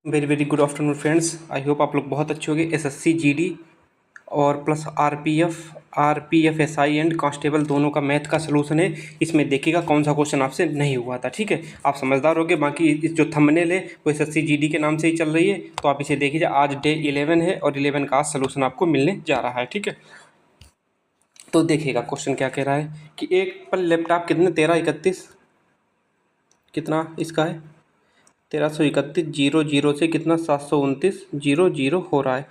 Very very good afternoon friends. I hope आप लोग बहुत अच्छे होंगे। एसएससी जीडी और plus RPF SI and constable दोनों का मैथ का सलूशन है। इसमें देखिएगा कौन सा क्वेश्चन आपसे नहीं हुआ था। ठीक है, आप समझदार होंगे। बाकी इस जो थंबनेल है वो एसएससी जीडी के नाम से ही चल रही है, तो आप इसे देखिए। आज डे 11 है और 11 का आज सलूशन आपको मिलने जा रहा है। ठीक है, तो देखिएगा क्वेश्चन क्या कह रहा है कि एक पर लैपटॉप कितने 1331 कितना इसका है 1331 जीरो जीरो से कितना 729 जीरो जीरो हो रहा है।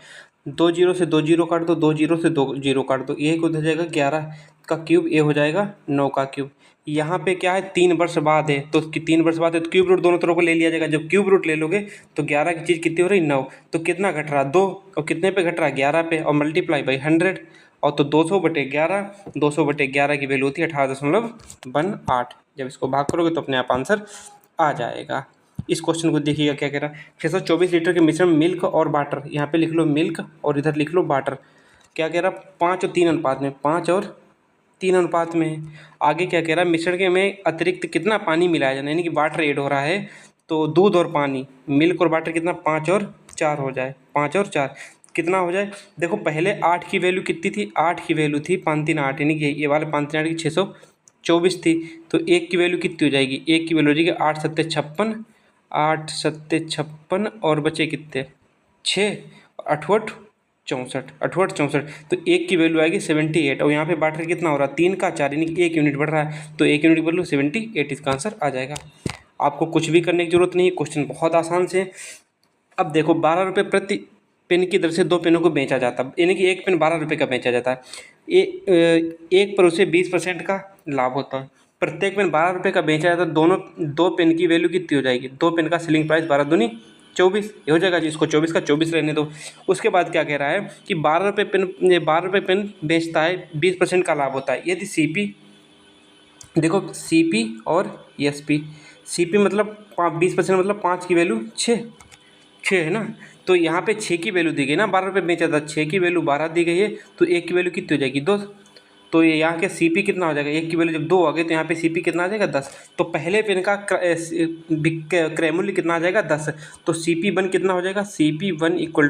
दो जीरो से दो जीरो काट दो, दो जीरो से दो जीरो काट दो, ये हो जाएगा 11 का क्यूब, ये हो जाएगा 9 का क्यूब। यहाँ पे क्या है 3 वर्ष बाद है, तो उसकी 3 वर्ष बाद है तो क्यूब रूट दोनों तरफ को ले लिया जाएगा। जब क्यूब रूट ले लोगे तो 11 की चीज़ कितनी हो रही 9, तो कितना घट रहा 2, और कितने पे घट रहा 11 पे, और मल्टीप्लाई बाई 100, और तो 200/11, 200/11 की वैल्यू होती है 18.18। जब इसको भाग करोगे तो अपने आप आंसर आ जाएगा। इस क्वेश्चन को देखिएगा क्या कह रहा है। 624 लीटर के मिश्रण मिल्क और वाटर, यहाँ पे लिख लो मिल्क और इधर लिख लो वाटर। क्या कह रहा है 5 और 3 अनुपात में, 5 और 3 अनुपात में है। आगे क्या कह रहा है मिश्रण के में अतिरिक्त कितना पानी मिलाया जाना, यानी कि वाटर ऐड हो रहा है। तो दूध और पानी, मिल्क और वाटर कितना 5 और 4 हो जाए, 5 और 4 कितना हो जाए। देखो पहले 8 की वैल्यू कितनी थी, 8 की वैल्यू थी 5 3 8, यानी कि ये वाले 5 3 8 की 624 थी। तो 1 की वैल्यू कितनी हो जाएगी, 1 की वैल्यू हो जाएगी 8 सत्ते 56, 8 सत्ते 56 और बचे कितने 6, अठवट 64, अठवट 64। तो 1 की वैल्यू आएगी 78, और यहाँ पे वाटर कितना हो रहा है 3 का 4, यानी कि 1 यूनिट बढ़ रहा है। तो 1 यूनिट की वैल्यू 78, इसका आंसर आ जाएगा। आपको कुछ भी करने की जरूरत नहीं है, क्वेश्चन बहुत आसान से। अब देखो 12 रुपये प्रति पेन की दर से 2 पेनों को बेचा जाता है, यानी कि एक पेन 12 रुपये का बेचा जाता है। एक पर उसे 20% का लाभ होता है। प्रत्येक पेन 12 रुपये का बेचा जाता है। दोनों 2 पेन की वैल्यू कितनी हो जाएगी, 2 पेन का सेलिंग प्राइस 12 दूनी 24, ये हो जाएगा जी। इसको 24 का 24 रहने दो। उसके बाद क्या कह रहा है कि 12 रुपये पेन बेचता है, 20% का लाभ होता है। यदि सीपी, देखो सीपी और एसपी, सीपी मतलब 20% मतलब 5 की वैल्यू 6 है ना। तो यहाँ पे 6 की वैल्यू दी गई ना, 12 रुपये बेचा था, 6 की वैल्यू 12 दी गई है, तो 1 की वैल्यू कितनी हो जाएगी 2। तो ये यहाँ के सीपी कितना हो जाएगा, 1 की वैल्यू जब 2 आ गई तो यहाँ पे सीपी कितना आ जाएगा 10। तो पहले पेन का क्रय मूल्य कितना आ जाएगा 10। तो CP1 कितना हो जाएगा, CP1 इक्वल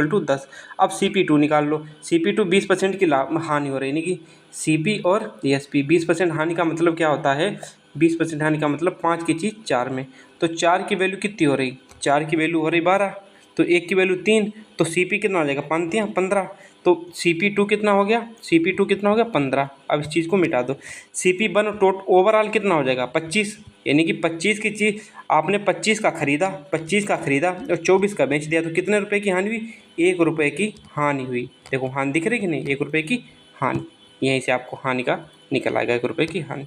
टू 10। अब CP2 निकाल लो। CP2 20% की हानि हो रही है, यानी कि CP और ESP 20% हानि का मतलब क्या होता है, 20% हानि का मतलब 5 की चीज़ 4 में। तो 4 की वैल्यू कितनी हो रही, 4 की वैल्यू हो रही 12, तो 1 की वैल्यू 3, तो CP कितना हो जाएगा 5 3 15। तो CP2 कितना हो गया, CP2 कितना हो गया 15। अब इस चीज़ को मिटा दो। CP1 ओवरऑल कितना हो जाएगा 25, यानी कि 25 की चीज़ आपने 25 का खरीदा, 25 का खरीदा और 24 का बेच दिया, तो कितने रुपए की हानि हुई, 1 रुपये की हानि हुई। देखो हानि दिख रही कि नहीं, 1 रुपये की हानि, यहीं से आपको हानि का निकल आएगा 1 रुपये की हानि।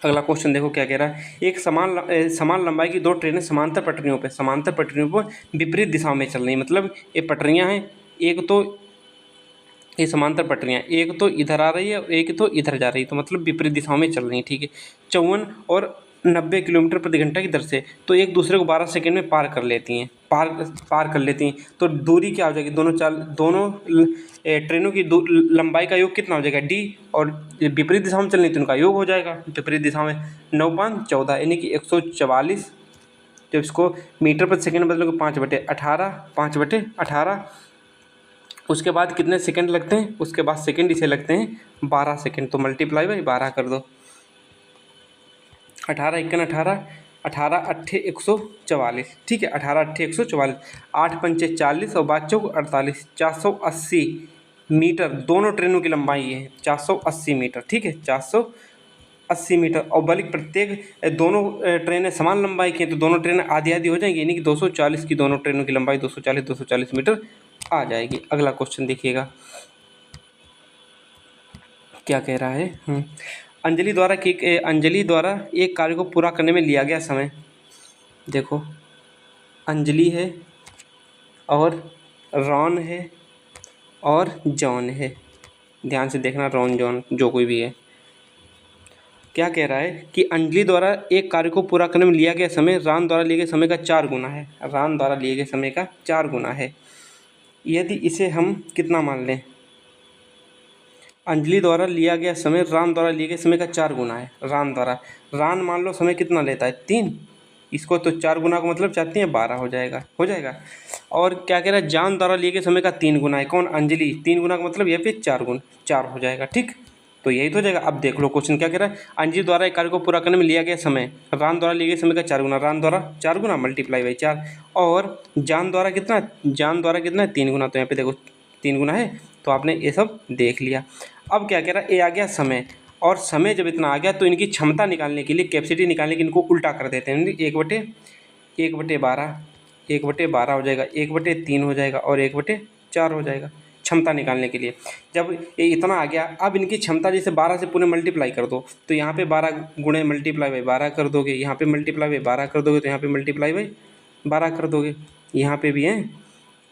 अगला क्वेश्चन देखो क्या कह रहा है। एक समान लंबाई की 2 ट्रेनें समांतर पटरियों पर विपरीत दिशाओं में चल रही, मतलब ये पटरियां हैं, एक तो ये समांतर पटरियां, एक तो इधर आ रही है और एक तो इधर जा रही है, तो मतलब विपरीत दिशाओं में चल रही है। ठीक है, 54 और 90 किलोमीटर प्रति घंटा की दर से, तो एक दूसरे को 12 सेकंड में पार कर लेती हैं, पार कर लेती हैं। तो दूरी क्या हो जाएगी, दोनों ट्रेनों की लंबाई का योग कितना हो जाएगा D, और विपरीत दिशा में चलनी तो उनका योग हो जाएगा विपरीत दिशा में 9 5 14, यानी कि 144। जब इसको मीटर प्रति सेकंड बदलोगे 5/18, 5/18। उसके बाद कितने सेकंड लगते हैं, उसके बाद सेकंड इसे लगते हैं 12 सेकंड, तो मल्टीप्लाई बाई 12 कर दो। 18 × 18, 18 8 144। ठीक है, 18 8 144, 8 पंचे 40 और 5 चौक 48, 480 मीटर दोनों ट्रेनों की लंबाई है, 480 मीटर। ठीक है, 480 मीटर। और बल्कि प्रत्येक दोनों ट्रेनें समान लंबाई की हैं, तो दोनों ट्रेनें आधी आधी हो जाएंगी, यानी कि 240 की दोनों ट्रेनों की लंबाई 240 मीटर आ जाएगी। अगला क्वेश्चन देखिएगा क्या कह रहा है। अंजलि द्वारा एक कार्य को पूरा करने में लिया गया समय, देखो अंजलि है और रॉन है और जॉन है, ध्यान से देखना, रॉन जॉन जो कोई भी है। क्या कह रहा है कि अंजलि द्वारा एक कार्य को पूरा करने में लिया गया समय राम द्वारा लिए गए समय का 4 गुना है, राम द्वारा लिए गए समय का 4 गुना है। यदि इसे हम कितना मान लें, अंजलि द्वारा लिया गया समय राम द्वारा लिए गए समय का 4 गुना है। राम मान लो समय कितना लेता है 3, इसको तो 4 गुना को मतलब चाहती हैं 12 हो जाएगा। और क्या कह रहा है, जान द्वारा लिए गए समय का 3 गुना है, कौन, अंजलि, 3 गुना का मतलब ये फिर 4 हो जाएगा। ठीक, तो यही तो हो जाएगा। अब देख लो क्वेश्चन क्या कह रहा है, अंजलि द्वारा एक कार्य को पूरा करने में लिया गया समय, रान द्वारा लिए गए समय का 4 गुना, रान द्वारा 4 गुना मल्टीप्लाई बाई 4, और जान द्वारा कितना है 3 गुना, तो यहाँ पे देखो 3 गुना है। तो आपने ये सब देख लिया। अब क्या कह रहा है, ये आ गया समय, और समय जब इतना आ गया तो इनकी क्षमता निकालने के लिए, कैपेसिटी निकालने के लिए इनको उल्टा कर देते हैं। 1/12 1/12 हो जाएगा, 1/3 हो जाएगा और 1/4 हो जाएगा क्षमता निकालने के लिए। जब ये इतना आ गया, अब इनकी क्षमता जैसे 12 से पूरे मल्टीप्लाई कर दो, तो यहाँ पे 12 गुणे मल्टीप्लाई बाई 12 कर दोगे, यहाँ पे मल्टीप्लाई बाई 12 कर दोगे, तो यहाँ पे मल्टीप्लाई बाई 12 कर दोगे, यहाँ पे भी है।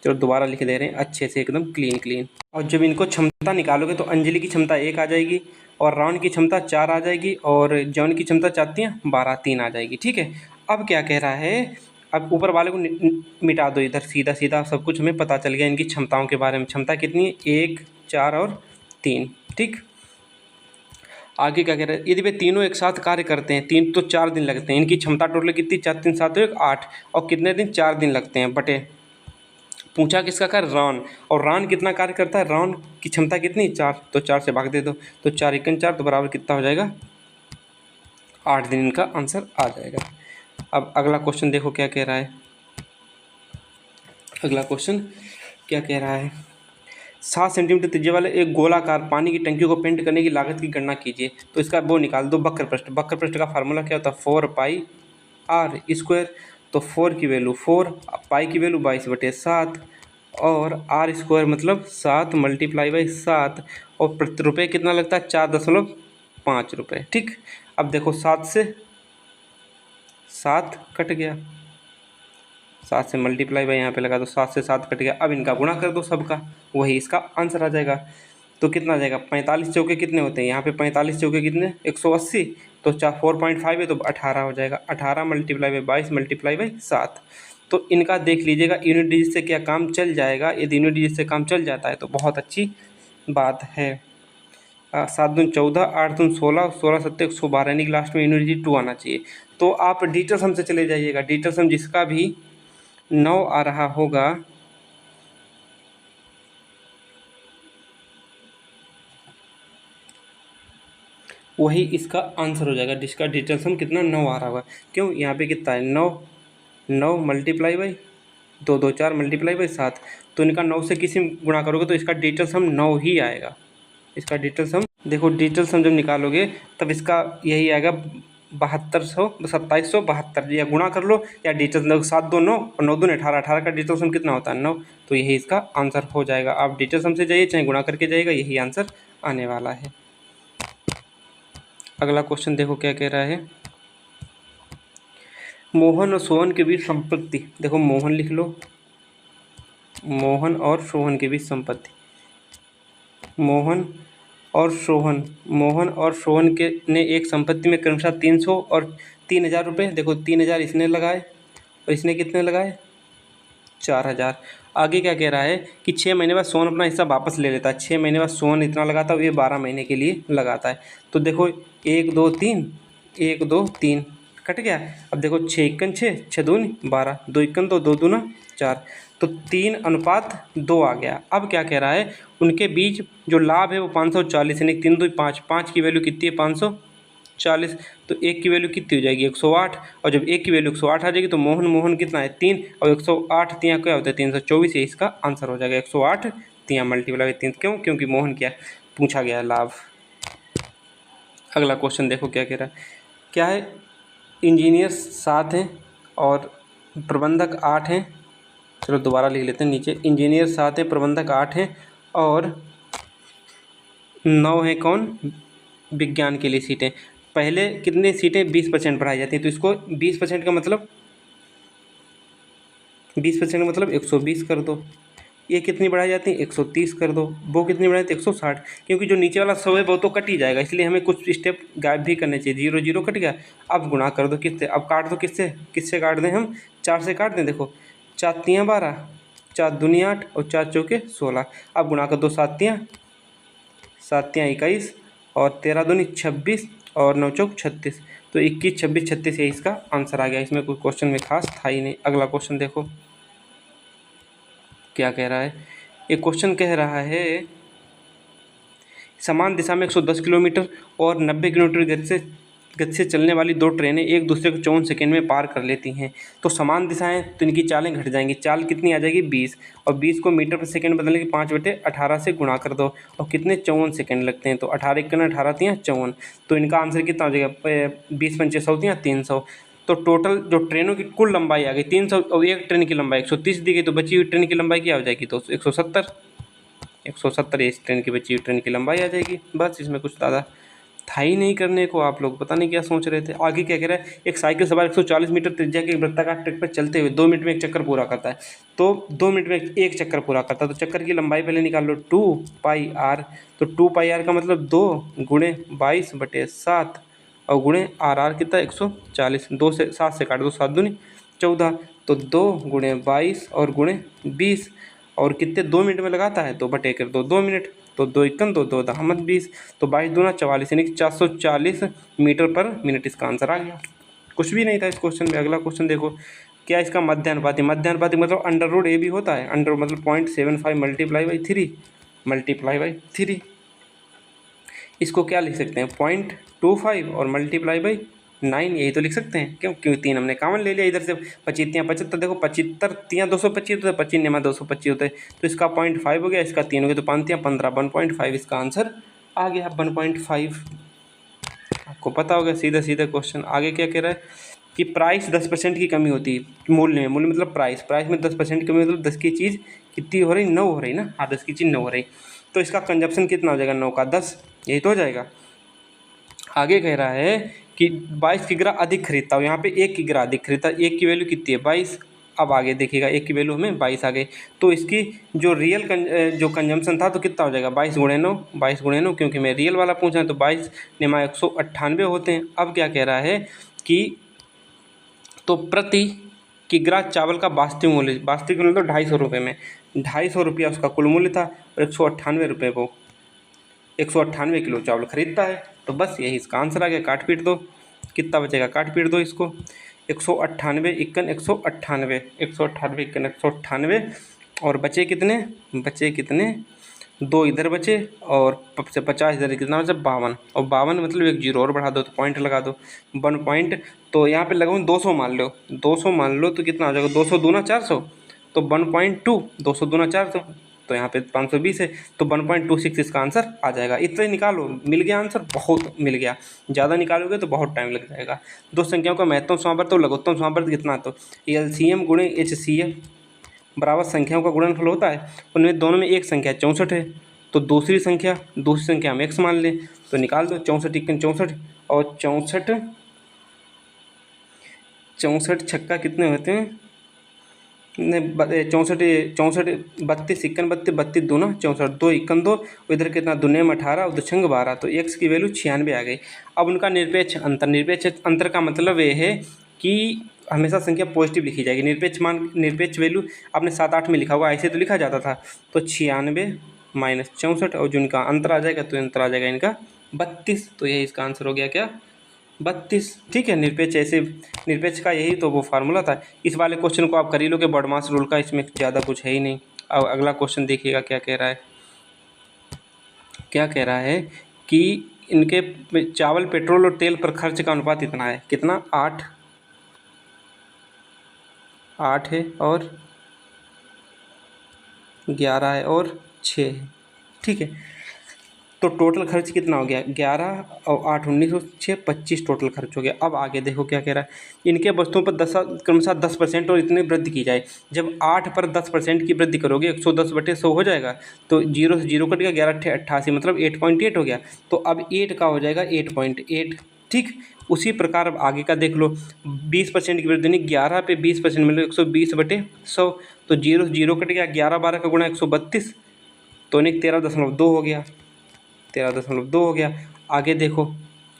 चलो दोबारा लिख दे रहे हैं अच्छे से, एकदम क्लीन। और जब इनको क्षमता निकालोगे तो अंजलि की क्षमता 1 आ जाएगी, और राउंड की क्षमता 4 आ जाएगी, और जॉन की क्षमता चाहती हैं 12, 3 आ जाएगी। ठीक है, अब क्या कह रहा है, अब ऊपर वाले को मिटा दो इधर, सीधा सब कुछ हमें पता चल गया इनकी क्षमताओं के बारे में। क्षमता कितनी है, 1, 4 और 3। ठीक, आगे क्या कह रहे हैं, यदि वे तीनों एक साथ कार्य करते हैं, 3 तो 4 दिन लगते हैं, इनकी क्षमता टोटल कितनी, 4 3 7 1 8, और कितने दिन, 4 दिन लगते हैं, बटे पूछा किसका कर, रान, और रान कितना कार्य करता है, रान की क्षमता कितनी, 4, तो 4 से भाग दे दो, तो 4 × 4 तो बराबर कितना हो जाएगा, 8 दिन इनका आंसर आ जाएगा। अब अगला क्वेश्चन देखो क्या कह रहा है, अगला क्वेश्चन क्या कह रहा है, 7 सेंटीमीटर त्रिज्या वाले एक गोलाकार पानी की टंकी को पेंट करने की लागत की गणना कीजिए। तो इसका वो निकाल दो, वक्र पृष्ठ का फार्मूला क्या होता है, 4πr²। तो 4 की वैल्यू 4, पाई की वैल्यू 22/7, और r² मतलब 7 मल्टीप्लाई बाई 7, और प्रति रुपये कितना लगता है, 4.5 रुपये। ठीक, अब देखो 7 से 7 कट गया, 7 से मल्टीप्लाई बाई यहाँ पे लगा दो, 7 से 7 कट गया। अब इनका गुणा कर दो सबका, वही इसका आंसर आ जाएगा। तो कितना आ जाएगा, 45 चौके कितने होते हैं, यहाँ पे 45 चौके कितने, 180, तो 4.5 है तो 18 हो जाएगा, 18 मल्टीप्लाई बाई 22 मल्टीप्लाई बाई 7। तो इनका देख लीजिएगा यूनिट डिजिट से क्या काम चल जाएगा, यदि यूनिट डिजिट से काम चल जाता है तो बहुत अच्छी बात है। 7 दूनी 14, 8 दूनी 16, 16 7 112, यानी कि लास्ट में यूनिट डिजिट 2 आना चाहिए। तो आप डिजिटल सम से चले जाइएगा, डिजिटल सम जिसका भी 9 आ रहा होगा, वही इसका आंसर हो जाएगा, जिसका डिजिटल सम कितना 9 आ रहा होगा। क्यों, यहाँ पे कितना है, 9 मल्टीप्लाई बाई 2 2 4 मल्टीप्लाई बाई 7, तो इनका 9 से किसी में गुणा करोगे तो इसका डिजिटल सम 9 ही आएगा। इसका डिजिटल सम देखो, डिजिटल सम जब निकालोगे तब इसका यही आएगा 2772, या गुणा कर लो या डिजिटल 7 2 9 और 9 2 18, 18 का डिजिटल सम कितना होता है, 9, तो यही इसका आंसर हो जाएगा। आप डिजिटल सम से जाइए चाहे गुणा करके जाइएगा, यही आंसर आने वाला है। अगला क्वेश्चन देखो क्या कह रहा है, मोहन और सोहन के बीच संपत्ति, देखो मोहन लिख लो, मोहन और सोहन के बीच संपत्ति, मोहन और सोहन के ने एक संपत्ति में क्रमशः 300 और 3000 रुपये, देखो 3000 इसने लगाए और इसने कितने लगाए, 4000। आगे क्या कह रहा है कि 6 महीने बाद सोहन अपना हिस्सा वापस ले लेता है, 6 महीने बाद सोहन इतना लगाता है, ये 12 महीने के लिए लगाता है। तो देखो 1 2 3 1 2 3 कट गया। अब देखो 6 × 6 6 2 12, 2 × 2 2 2 4, तो 3:2 आ गया। अब क्या कह रहा है, उनके बीच जो लाभ है वो 540, यानी 3 2 5, 5 की वैल्यू कितनी है 540, तो 1 की वैल्यू कितनी हो जाएगी 108, और जब 1 की वैल्यू 108 आ जाएगी तो मोहन कितना है 3, और 108 तियाँ क्या होता है 324, ये इसका आंसर हो जाएगा। 108 तियाँ मल्टीप्लाई 3, क्यों, क्योंकि मोहन क्या पूछा गया है, लाभ। अगला क्वेश्चन देखो क्या कह रहा है, क्या है, इंजीनियर 7 हैं और प्रबंधक 8 हैं। चलो दोबारा लिख लेते हैं नीचे, इंजीनियर 7 हैं, प्रबंधक 8 हैं, और 9 है कौन, विज्ञान के लिए सीटें। पहले कितनी सीटें 20% बढ़ाई जाती हैं, तो इसको 20% का मतलब 20% का मतलब 120 कर दो। ये कितनी बढ़ाई जाती है 130 कर दो, वो कितनी बढ़ाई जाती है 160, क्योंकि जो नीचे वाला 100 है वो तो कट ही जाएगा, इसलिए हमें कुछ स्टेप गायब भी करने चाहिए। 0 0 कट गया, अब गुणा कर दो किससे, अब काट दो किससे काट दें हम, 4 से काट दें। देखो 4 तियाँ 12, 4 दूनी 8 और 4 चौके 16, अब गुणा कर दो 7 तियाँ 21 और 13 दूनी 26 और 9 चौक 36, तो 21, 26, 36 यही इसका आंसर आ गया। इसमें कोई क्वेश्चन में खास था ही नहीं। अगला क्वेश्चन देखो क्या कह रहा है। एक क्वेश्चन कह रहा है समान दिशा में 110 किलोमीटर और 90 किलोमीटर गति से चलने वाली दो ट्रेनें एक दूसरे को 54 सेकंड में पार कर लेती हैं। तो समान दिशाएं तो इनकी चालें घट जाएंगी। चाल कितनी आ जाएगी 20, और 20 को मीटर पर सेकंड बदलने की 5/18 से गुणा कर दो, और कितने 54 सेकंड लगते हैं। तो 18 × 18 × 54, तो इनका आंसर कितना हो जाएगा 20 × 5 = 300। तो टोटल जो ट्रेनों की कुल लंबाई आ गई 300, और एक ट्रेन की लंबाई 130 दी गई, तो बची हुई ट्रेन की लंबाई क्या हो जाएगी तो 170 इस ट्रेन की बची हुई ट्रेन की लंबाई आ जाएगी। बस इसमें कुछ ज़्यादा था ही नहीं करने को। आप लोग पता नहीं क्या सोच रहे थे। आगे क्या कह रहा है, एक साइकिल सवार 140 मीटर त्रिज्या के वृत्ताकार ट्रैक पर चलते हुए 2 मिनट में एक चक्कर पूरा करता है। तो 2 मिनट में एक चक्कर पूरा करता है, तो चक्कर की लंबाई पहले निकाल लो 2πr। तो 2πr का मतलब 2 × 22/7 और गुणे आर कितना 140। 2 से 7 से काट दो, 7 दूनी 14, तो 2 × 22 और गुणे 20, और कितने 2 मिनट में लगाता है तो बटे कर दो 2 मिनट, तो 2 × 1 = 2, 2 × 10 = 20, तो 22 दूना 44, यानी कि 440 मीटर पर मिनट इसका आंसर आ गया। कुछ भी नहीं था इस क्वेश्चन में। अगला क्वेश्चन देखो क्या इसका मध्यानुपाती। मध्यानुपाती मतलब √AB होता है। अंडर मतलब 0.75 × 3 इसको क्या लिख सकते हैं 0.25 और ×9, यही तो लिख सकते हैं। क्यों 3 हमने कॉमन ले लिया इधर से। 25 × 75 देखो 75 × 225 होता है, 25 × 225 होता है, तो इसका 0.5 हो गया, इसका 3 हो गया, तो 5 × 15 1.5 इसका आंसर आ गया 1.5। आपको पता होगा सीधा सीधा क्वेश्चन। आगे क्या कह रहा है कि प्राइस 10% की कमी होती है मूल्य में। मूल्य मतलब प्राइस में 10% कमी मतलब 10 की चीज़ कितनी हो रही 9 हो रही ना। हाँ 10 की चीज़ 9 हो रही, तो इसका कंजप्शन कितना हो जाएगा 9 का 10, यही तो हो जाएगा। आगे कह रहा है कि 22 किग्रा अधिक खरीदता हूँ। यहाँ पे 1 किग्रा अधिक खरीदता है। 1 की वैल्यू कितनी है 22। अब आगे देखिएगा 1 की वैल्यू हमें 22 आ गई, तो इसकी जो रियल जो कंजम्पशन था तो कितना हो जाएगा 22 × 9, 22 × 9, क्योंकि मैं रियल वाला पूछा है तो 22 × 198 होते हैं। अब क्या कह रहा है कि तो प्रति किग्रा चावल का वास्तविक मूल्य तो 250 रुपये में 250 रुपया उसका कुल मूल्य था, और 198 रुपये वो 198 किलो चावल खरीदता है। तो बस यही इसका आंसर आ गया। काट पीट दो, कितना बचेगा काट पीट दो इसको। 198 × 198, 198 × 198, और बचे कितने 2 इधर बचे, और 50 इधर, कितना बचा 52, और 52 मतलब एक जीरो और बढ़ा दो तो पॉइंट लगा दो 1 पॉइंट। तो यहाँ पे लगाऊँ 200 मान लो, 200 मान लो, तो कितना आ जाएगा 200 दूना 400, तो 1.2, 200 दूना 400, तो यहाँ पे 520 है, तो 1.26 इसका आंसर आ जाएगा। इतना ही निकालो, मिल गया आंसर, बहुत मिल गया। ज़्यादा निकालोगे तो बहुत टाइम लग जाएगा। दो संख्याओं का महत्तम समावर्त और लघुत्तम समावर्त कितना, तो LCM × HCF बराबर संख्याओं का गुणनफल होता है। उनमें दोनों में एक संख्या 64 है, तो दूसरी संख्या हम x मान लें, तो निकाल दो 64 × 64, और 64 छक्का कितने होते हैं 64 32 × 32 32 दूना 64, 2 × 2, इधर कितना दुनिया में 18 और 2 × 12, तो x की वैल्यू 96 आ गई। अब उनका निरपेक्ष अंतर का मतलब ये है कि हमेशा संख्या पॉजिटिव लिखी जाएगी। निरपेक्ष वैल्यू आपने 7-8 में लिखा होगा, ऐसे तो लिखा जाता था। तो 96 - 64, और जो इनका अंतर आ जाएगा तो अंतर आ जाएगा इनका 32, तो यही इसका आंसर हो गया क्या 32। ठीक है, निरपेक्ष का यही तो वो फार्मूला था। इस वाले क्वेश्चन को आप कर ही लोगे बॉडमास रूल का, इसमें ज़्यादा कुछ है ही नहीं। अब अगला क्वेश्चन देखिएगा क्या कह रहा है कि इनके चावल पेट्रोल और तेल पर खर्च का अनुपात इतना है, कितना 8 है, और 11 है, और 6 है। ठीक है, तो टोटल खर्च कितना हो गया 11 और 8 19 और 6 25 टोटल खर्च हो गया। अब आगे देखो क्या कह रहा है, इनके वस्तुओं पर क्रमशः 10% और इतनी वृद्धि की जाए। जब 8 पर 10% की वृद्धि करोगे 110/100 हो जाएगा, तो 0 से 0 कट गया, 11 × 88 मतलब 8.8 हो गया। तो अब 8 का हो जाएगा 8.8। ठीक, उसी प्रकार अब आगे का देख लो, 20% की वृद्धि नहीं, 11 पे 20% मतलब 120/100, तो 0 से 0 कट गया, 11 12 का गुणा 132, तो 13.2 हो गया, 13.2 हो गया। आगे देखो,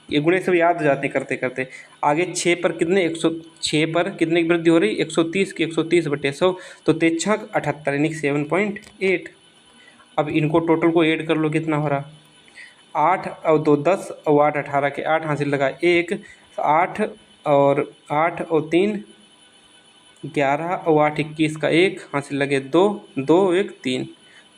ये गुणे सब याद हो जाते हैं करते करते। आगे 6 पर कितने 106 पर कितने की वृद्धि हो रही 130 की 130/100, तो 3×6 = 78 यानी 7.8। अब इनको टोटल को ऐड कर लो, कितना हो रहा 8 और 2 10 और 8 18 के 8 हासिल लगा 1, 8 और 8 और 3 11 और 8 21 का 1 हासिल लगे 2 2 1 3,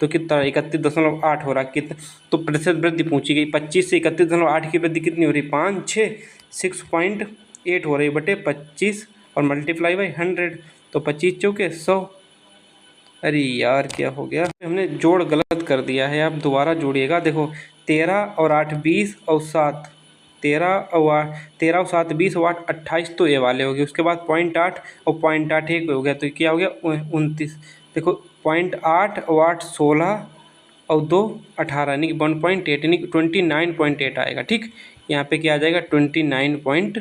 तो कितना 31.8 हो रहा कितना। तो प्रतिशत वृद्धि पूछी गई 25 से 31.8 की वृद्धि कितनी हो रही 5 6 6.8 हो रही बटे 25 और मल्टीप्लाई बाई 100, तो 25 चौके 100। अरे यार क्या हो गया, हमने जोड़ गलत कर दिया है, आप दोबारा जोड़िएगा। देखो 13 और 8 20 और 7 13 और 7 20 और 8 28, तो ये वाले हो गए। उसके बाद 0.8 और 0.8 एक हो गया, तो क्या हो गया 29। देखो 0.8 और 8 16 और 2 18 यानी कि 1.8 यानी कि 29.8 आएगा। ठीक, यहाँ पे क्या आ जाएगा 29.8।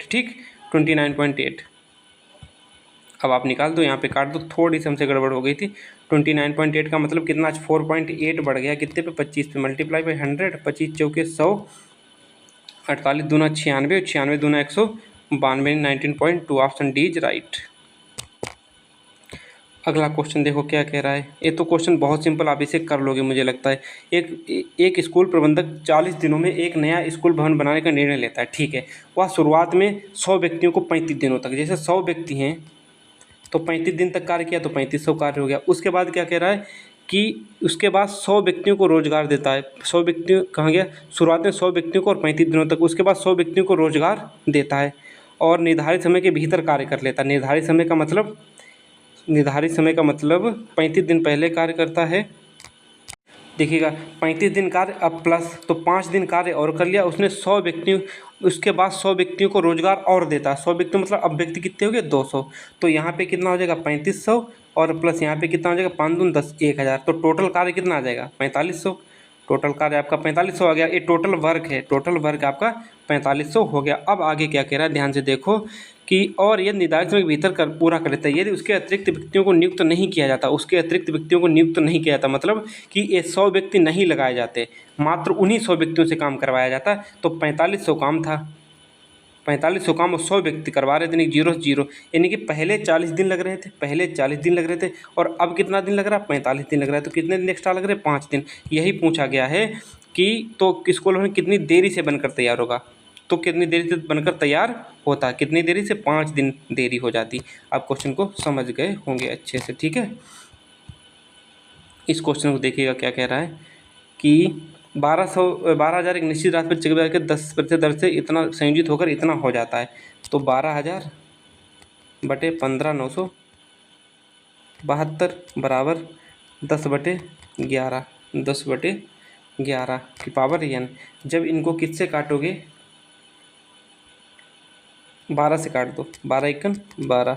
ठीक, 29.8। अब आप निकाल दो, यहाँ पे काट दो, थोड़ी सी हमसे गड़बड़ हो गई थी। 29.8 का मतलब कितना, आज 4.8 बढ़ गया कितने पे 25 पे, मल्टीप्लाई बाई 100, 25 चौके 100, 48 दूना 96, 96 दूना 192, 19.2, ऑप्शन डी इज राइट। अगला क्वेश्चन देखो क्या कह रहा है। ये तो क्वेश्चन बहुत सिंपल, आप इसे कर लोगे मुझे लगता है। एक स्कूल प्रबंधक 40 दिनों में एक नया स्कूल भवन बनाने का निर्णय लेता है। ठीक है, वह शुरुआत में 100 व्यक्तियों को 35 दिनों तक, जैसे 100 व्यक्ति हैं तो 35 दिन तक कार्य किया तो 3500 कार्य हो गया। उसके बाद क्या कह रहा है कि उसके बाद 100 व्यक्तियों को रोजगार देता है। 100 व्यक्तियों कहाँ गया, शुरुआत में 100 व्यक्तियों को और 35 दिनों तक, उसके बाद 100 व्यक्तियों को रोजगार देता है और निर्धारित समय के भीतर कार्य कर लेता है। निर्धारित समय का मतलब 35 दिन पहले कार्य करता है। देखिएगा 35 दिन कार्य अब प्लस तो 5 दिन कार्य और कर लिया उसने 100 व्यक्तियों, उसके बाद 100 व्यक्तियों को रोजगार और देता है। 100 व्यक्ति मतलब अब व्यक्ति कितने हो गए 200, तो यहाँ पे कितना हो जाएगा 3500 और प्लस यहाँ पे कितना हो जाएगा 5 दून 10 1000, तो टोटल कार्य कितना आ जाएगा 4500। टोटल कार्य आपका 4500 आ गया। ये टोटल वर्क है, टोटल वर्क आपका 4500 हो गया। अब आगे क्या कह रहा है ध्यान से देखो कि और यदि निर्धारित समय के भीतर कर पूरा कर लेता है, यदि उसके अतिरिक्त व्यक्तियों को नियुक्त नहीं किया जाता, उसके अतिरिक्त व्यक्तियों को नियुक्त नहीं किया जाता मतलब कि ये 100 व्यक्ति नहीं लगाए जाते, मात्र उन्हीं 100 व्यक्तियों से काम करवाया जाता, तो 4500 काम था। 4500 काम और 100 व्यक्ति करवा रहे थे, यानी 0 0, यानी कि पहले 40 दिन लग रहे थे, पहले 40 दिन लग रहे थे और अब कितना दिन लग रहा है 45 दिन लग रहा है, तो कितने दिन एक्स्ट्रा लग रहे हैं 5 दिन। यही पूछा गया है कि तो स्कूल में कितनी देरी से बनकर तैयार होगा, तो कितनी देरी से बनकर तैयार होता, कितनी देरी से 5 दिन देरी हो जाती। आप क्वेश्चन को समझ गए होंगे अच्छे से। ठीक है, इस क्वेश्चन को देखिएगा क्या कह रहा है कि 12,000 एक निश्चित राशि पर चक्रवृद्धि ब्याज के 10% दर से इतना संयोजित होकर इतना हो जाता है, तो 12,000 बटे 15,972 बराबर 10/11, 10/11 की पावर n। जब इनको किससे काटोगे 12 से काट दो, 12 एकन 12,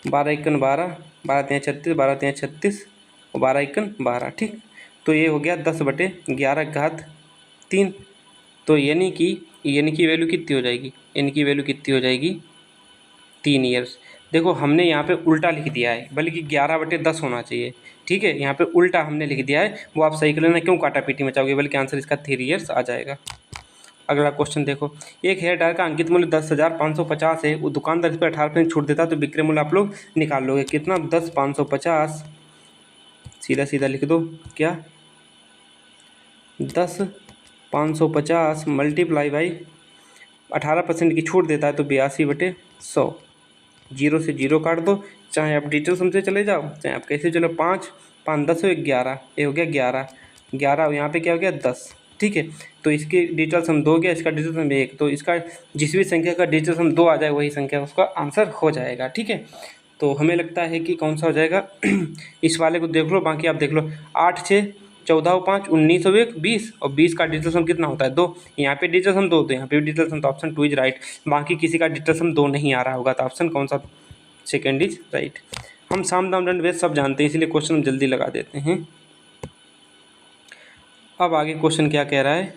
12 एकन 12, 12 तिया 36, 12 तिया 36 और 12 एकन 12। ठीक, तो ये हो गया 10/11 घात 3, तो यानी कि वैल्यू कितनी हो जाएगी, n की वैल्यू कितनी हो जाएगी 3 ईयर्स। देखो हमने यहाँ पे उल्टा लिख दिया है, बल्कि 11/10 होना चाहिए। ठीक है, यहाँ पे उल्टा हमने लिख दिया है, वो आप सही कर लेना, क्यों काटा पीटी मचाओगे, बल्कि आंसर इसका 3 ईयर्स आ जाएगा। अगला क्वेश्चन देखो, एक हेयर ड्रायर का अंकित मूल्य 10,550 है, वो दुकानदार इस पर 18% छूट देता है, तो विक्रय मूल्य आप लोग निकाल लोगे कितना 10,550, सीधा सीधा लिख दो क्या 10,550 मल्टीप्लाई बाई 18% की छूट देता है, तो 82/100, 0 से 0 काट दो, चाहे आप डिटेल सम से चले जाओ चाहे आप कैसे चलो, 5 5 10 11, ये हो गया 11 11, यहाँ पे क्या हो गया 10। ठीक है, तो इसकी डिजिटल सम 2 गया, इसका डिजिटल सम 1, तो इसका जिस भी संख्या का डिजिटल सम 2 आ जाए वही संख्या उसका आंसर हो जाएगा। ठीक है, तो हमें लगता है कि कौन सा हो जाएगा इस वाले को देख लो, बाकी आप देख लो 8 6 14 और 5 19 और 1 20, और 20 का डिजिटल सम कितना होता है 2, यहाँ पे डिजिटल सम 2, तो यहाँ पे भी डिजिटल सम, तो ऑप्शन 2 इज राइट। बाकी किसी का डिजिटल सम 2 नहीं आ रहा होगा, तो ऑप्शन कौन सा सेकेंड इज राइट। हम साम दाम दंड भेद सब जानते हैं, इसलिए क्वेश्चन हम जल्दी लगा देते हैं। अब आगे क्वेश्चन क्या कह रहा है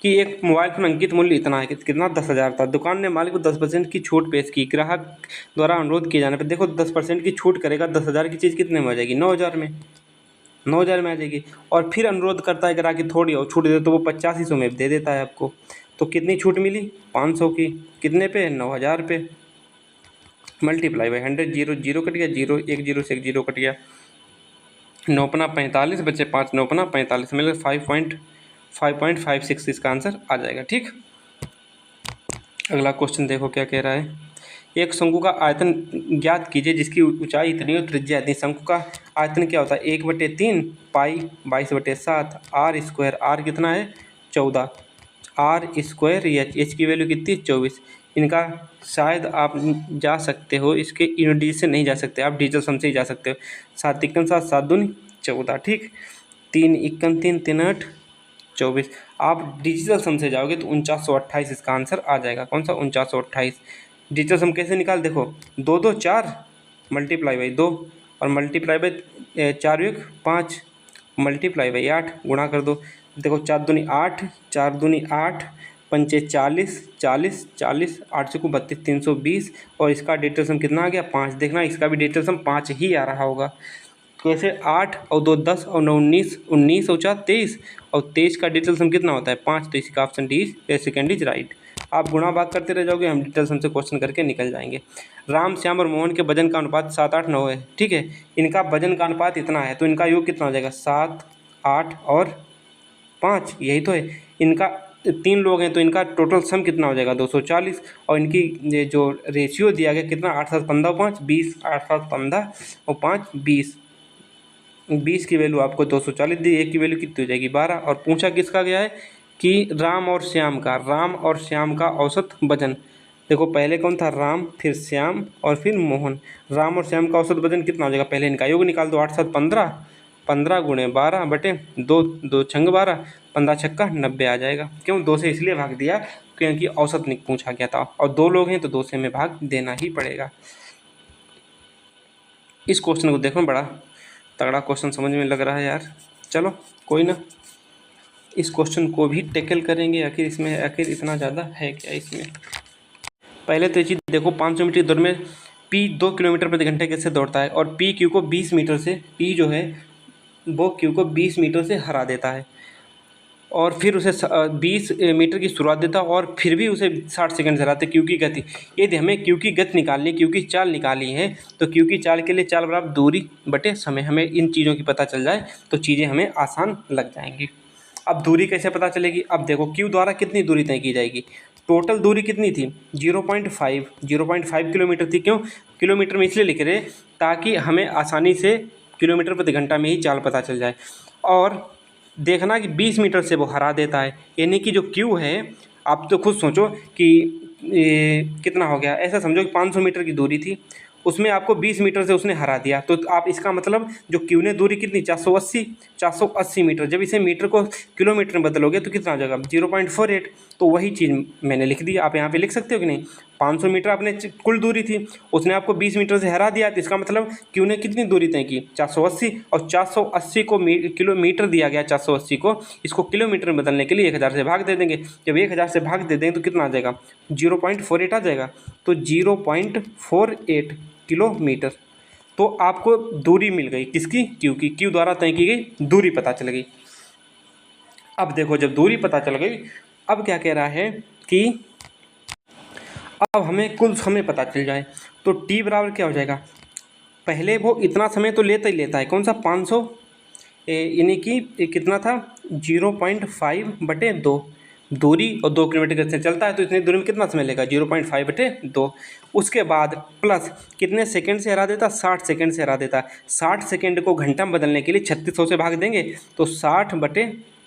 कि एक मोबाइल फोन अंकित मूल्य इतना है कि कितना 10,000 था, दुकान ने मालिक को 10% की छूट पेश की, ग्राहक द्वारा अनुरोध किए जाने पर देखो 10% की छूट करेगा, 10,000 की चीज़ कितने में हो जाएगी 9,000 में, 9,000 में आ जाएगी। और फिर अनुरोध करता है ग्राहक की थोड़ी और छूट दे, तो वो 8500 में दे देता है आपको, तो कितनी छूट मिली 500 की, कितने पे 9,000 पे, मल्टीप्लाई बाई 100, 0 0 कट गया, 0 1 0 से 1 0 कट गया, 9×45 बचे 5 9×45 मिल 5.56 इसका आंसर आ जाएगा। ठीक, अगला क्वेश्चन देखो क्या कह रहा है। एक शंकु का आयतन ज्ञात कीजिए जिसकी ऊंचाई इतनी और त्रिज्या इतनी। शंकु का आयतन क्या होता है? 1/3 पाई 22/7 आर स्क्वायर। आर कितना है? 14। आर स्क्वायर एच की वैल्यू कितनी? 24। इनका शायद आप जा सकते हो, इसके यूनिट से नहीं जा सकते, आप डिजिटल सम से ही जा सकते हो। 7 इक्कन 7, 7 दूनी 14, ठीक। 3 इक्कन 3, 3 8 24। आप डिजिटल सम से जाओगे तो 4928 इसका आंसर आ जाएगा। कौन सा? 4928। डिजिटल सम कैसे निकाल? देखो 2 2 4 मल्टीप्लाई बाई 2 और मल्टीप्लाई बाई 4 1 5 मल्टीप्लाई बाई 8 गुणा कर दो। देखो 4 दूनी 8, 4 दूनी 8, पंचे 40, 40 40 8 से को 32, 320 और इसका डिजिटल सम कितना आ गया? 5। देखना इसका भी डिजिटल सम 5 ही आ रहा होगा। कैसे? 8 और 2 10 और 9 19, 19 और 4 23 और 23 का डिजिटल सम कितना होता है? 5। तो इसका option D second is right. आप गुणा भाग करते रह जाओगे, हम डिजिटल सम से क्वेश्चन करके निकल जाएंगे। राम श्याम और मोहन के वजन का अनुपात 7 8 9 है, ठीक है। इनका वजन का अनुपात इतना है तो इनका योग कितना हो जाएगा? 7 8 और 5, यही तो है। इनका 3 लोग हैं तो इनका टोटल सम कितना हो जाएगा? 240। और इनकी ये जो रेशियो दिया गया कितना? 8 7 15 5 20, 8 7 15 और 5 20। 20 की वैल्यू आपको 240 दी, एक की वैल्यू कितनी हो जाएगी? 12। और पूछा किसका गया है कि राम और श्याम का औसत वजन। देखो पहले कौन था? राम, फिर श्याम और फिर मोहन। राम और श्याम का औसत वजन कितना हो जाएगा? पहले इनका योग निकाल दो। 8 7 15, 15 गुणे 12 बटे 2, 2 छंग 12, 15 छक्का 90 आ जाएगा। क्यों? 2 से इसलिए भाग दिया क्योंकि औसत पूछा गया था और 2 लोग हैं तो 2 से हमें भाग देना ही पड़ेगा। इस क्वेश्चन को देखो, बड़ा तगड़ा क्वेश्चन समझ में लग रहा है यार। चलो कोई ना, इस क्वेश्चन को भी टैकल करेंगे। आखिर इतना ज़्यादा है क्या इसमें? पहले तो ये चीज़ देखो, 500 मीटर दौड़ में पी 2 किलोमीटर प्रति घंटे कैसे दौड़ता है और पी क्यू को 20 मीटर से, पी जो है वो क्यू को 20 मीटर से हरा देता है और फिर उसे 20 मीटर की शुरुआत देता है और फिर भी उसे 60 सेकंड से हराते। क्यू की गति, यदि हमें क्यू की गति निकालनी, क्यू की चाल निकालनी है तो क्यू की चाल के लिए चाल बराबर दूरी बटे समय। हमें इन चीज़ों की पता चल जाए तो चीज़ें हमें आसान लग जाएंगी। अब दूरी कैसे पता चलेगी? अब देखो क्यू द्वारा कितनी दूरी तय की जाएगी? टोटल दूरी कितनी थी? 0.5 किलोमीटर थी। क्यों किलोमीटर में इसलिए लिख रहे ताकि हमें आसानी से किलोमीटर प्रति घंटा में ही चाल पता चल जाए। और देखना कि 20 मीटर से वो हरा देता है, यानी कि जो क्यू है, आप तो खुद सोचो कि कितना हो गया। ऐसा समझो कि 500 मीटर की दूरी थी, उसमें आपको 20 मीटर से उसने हरा दिया तो आप इसका मतलब जो क्यू ने दूरी कितनी? 480 मीटर। जब इसे मीटर को किलोमीटर में बदलोगे तो कितना आ जाएगा? 0.48। तो वही चीज़ मैंने लिख दी, आप यहाँ पे लिख सकते हो कि नहीं? 500 मीटर आपने कुल दूरी थी, उसने आपको 20 मीटर से हरा दिया तो इसका मतलब क्यू ने कितनी दूरी तय की? 480। और 480 को किलोमीटर दिया गया, 480 को इसको किलोमीटर में बदलने के लिए 1000 से भाग दे देंगे। जब 1000 से भाग दे देंगे तो कितना आ जाएगा? 0.48 आ जाएगा। तो 0.48 किलोमीटर। तो आपको दूरी मिल गई किसकी? क्यू की। क्यू द्वारा तय की गई दूरी पता चल गई। अब देखो जब दूरी पता चल गई, अब क्या कह रहा है कि अब हमें कुल समय पता चल जाए तो टी बराबर क्या हो जाएगा? पहले वो इतना समय तो लेता ही लेता है, कौन सा? 500, यानी कि कितना था? 0.5 बटे 2 दूरी और 2 किलोमीटर से चलता है तो इतनी दूरी में कितना समय लेगा? 0.5 बटे 2। उसके बाद प्लस कितने सेकंड से हरा देता? 60 सेकंड से हरा देता। 60 सेकंड को घंटा में बदलने के लिए 3600 से भाग देंगे तो 60 बटे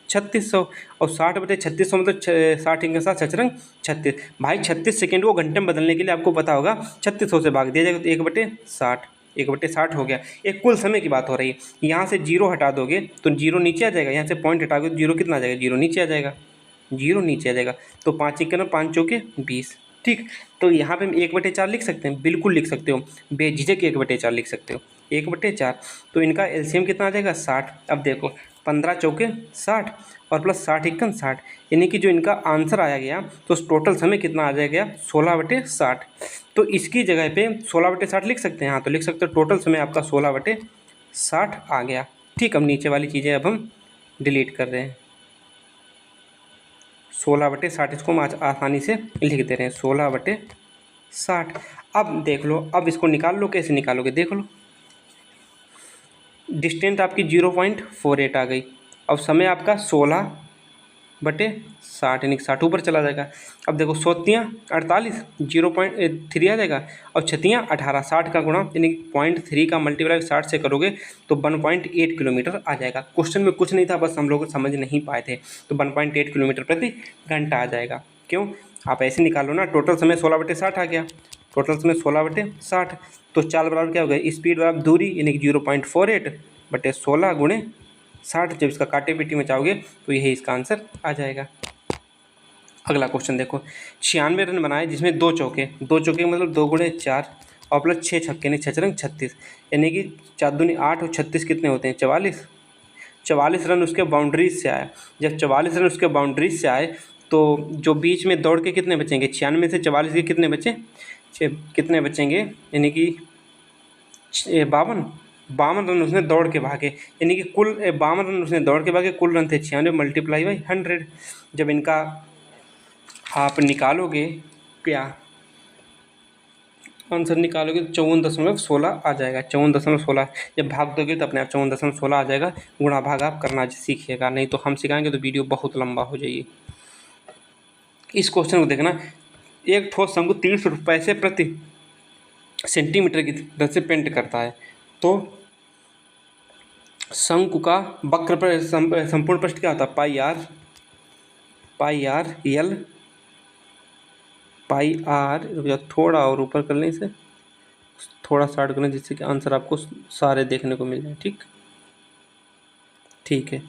3600 और 60 बटे 3600 मतलब 60 के साथ 36 भाई 36 सेकंड को घंटे में बदलने के लिए आपको पता होगा 3600 से भाग दिया जाएगा तो 1/60, 1/60 हो गया। एक कुल समय की बात हो रही है। यहाँ से जीरो हटा दोगे तो जीरो नीचे आ जाएगा, यहाँ से पॉइंट हटाओगे तो जीरो कितना आ जाएगा? जीरो नीचे आ जाएगा, जीरो नीचे आ जाएगा। तो 5 1 5 चौके 20, ठीक। तो यहाँ पे हम 1/4 लिख सकते हैं, बिल्कुल लिख सकते हो, बेझिझक 1/4 लिख सकते हो, 1/4। तो इनका एलसीएम कितना आ जाएगा? 60। अब देखो 15 चौके 60 और प्लस 60 1 60, यानी कि जो इनका आंसर आया गया तो टोटल समय कितना आ जाएगा? 16/60। तो इसकी जगह पे 16/60 लिख सकते हैं। हाँ तो लिख सकते हो, टोटल समय आपका 16/60 आ गया। ठीक, अब नीचे वाली चीज़ें अब हम डिलीट कर रहे हैं। 16/60 इसको हम आसानी से लिख दे रहे हैं, 16/60। अब देख लो, अब इसको निकाल लो, कैसे निकालोगे देख लो। डिस्टेंस आपकी 0.48 आ गई। अब समय आपका 16 बटे 60 यानी कि 60 ऊपर चला जाएगा। अब देखो 100 48 0.3 आ जाएगा और 6 18 60 का गुणा यानी 0.3 का मल्टीप्लाई 60 से करोगे तो 1.8 किलोमीटर आ जाएगा। क्वेश्चन में कुछ नहीं था, बस हम लोग समझ नहीं पाए थे। तो 1.8 किलोमीटर प्रति घंटा आ जाएगा। क्यों, आप ऐसे निकालो ना, टोटल समय 16/60 आ गया, टोटल समय 16/60। तो चाल बराबर क्या हो गया, स्पीड बराबर दूरी यानी कि 0.48 बटे 16 गुणे 60। जब इसका काटे पीटी में चाहोगे तो यही इसका आंसर आ जाएगा। अगला क्वेश्चन देखो, 96 रन बनाए जिसमें 2 चौके, 2 चौके मतलब 2 गुणे 4 और प्लस 6 छक्के यानी 6 × 36 यानी कि 4 दूनी 8 और 36 कितने होते हैं 44। 44 रन उसके बाउंड्रीज से आए। जब 44 रन उसके बाउंड्रीज से आए तो जो बीच में दौड़ के कितने बचेंगे, 96 में से 44 के कितने बचे, कितने बचेंगे यानी कि 52 रन उसने दौड़ के भागे, यानी कि कुल 52 रन उसने दौड़ के भागे, कुल रन थे 96 मल्टीप्लाई बाई 100। जब इनका आप निकालोगे क्या आंसर निकालोगे तो 54.16 आ जाएगा। 54.16 जब भाग दोगे तो अपने आप 54.16 आ जाएगा। गुणा भाग आप करना सीखिएगा, नहीं तो हम सिखाएंगे तो वीडियो बहुत लंबा हो जाएगी। इस क्वेश्चन को देखना, एक ठोस शंकु 30 पैसे प्रति सेंटीमीटर की दर से पेंट करता है, तो शंकु का वक्र पर संपूर्ण पृष्ठ क्या होता है, पाई आर थोड़ा और ऊपर कर लें, इसे थोड़ा स्टार्ट करें जिससे कि आंसर आपको सारे देखने को मिल जाए। ठीक है,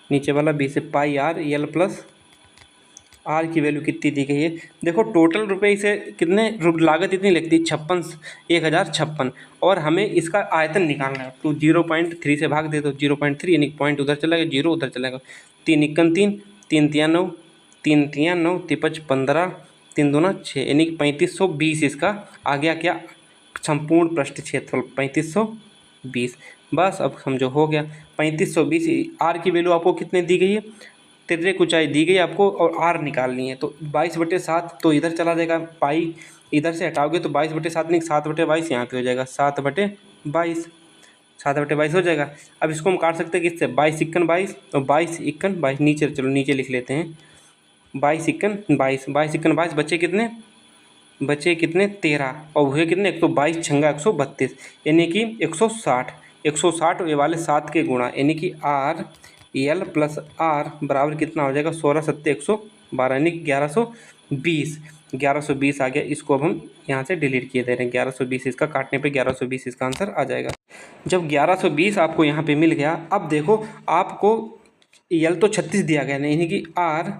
नीचे वाला बी से पाई आर यल प्लस आर की वैल्यू कितनी दी गई है। देखो टोटल रुपए इसे कितने लागत इतनी लगती है 1056 और हमें इसका आयतन निकालना है। तो 0.3 से भाग दे दो, 0.3 यानी पॉइंट उधर चला गया, 0 उधर चला गया। 3 × 3 3 × 9 3 × 9 3 × 15 3 × 2 6 यानी कि 3520 इसका आ गया क्या, संपूर्ण पृष्ठ क्षेत्रफल 3520। बस अब समझो हो गया 3520। आर की वैल्यू आपको कितने दी गई है, तिर्यक ऊंचाई दी गई आपको और आर निकालनी है। तो 22/7 तो इधर चला जाएगा, पाई इधर से हटाओगे तो 22/7 नहीं 7/22 यहाँ पे हो जाएगा, 7/22 7/22 हो जाएगा। अब इसको हम काट सकते हैं किससे, 22 × 22 और 22 × 22 नीचे, चलो नीचे लिख लेते हैं 22 × 22 22 × 22 बचे कितने, 13 और हुए कितने 122 × 132 यानी कि 160 ये वाले 7 के गुणा यानी कि आर एल प्लस आर बराबर कितना हो जाएगा 16 × 7 112 यानी कि 1120 आ गया। इसको अब हम यहाँ से डिलीट किए दे रहे हैं, 1120 इसका काटने पे 1120 इसका आंसर आ जाएगा। जब 1120 आपको यहाँ पे मिल गया, अब देखो आपको एल तो 36 दिया गया यानी कि R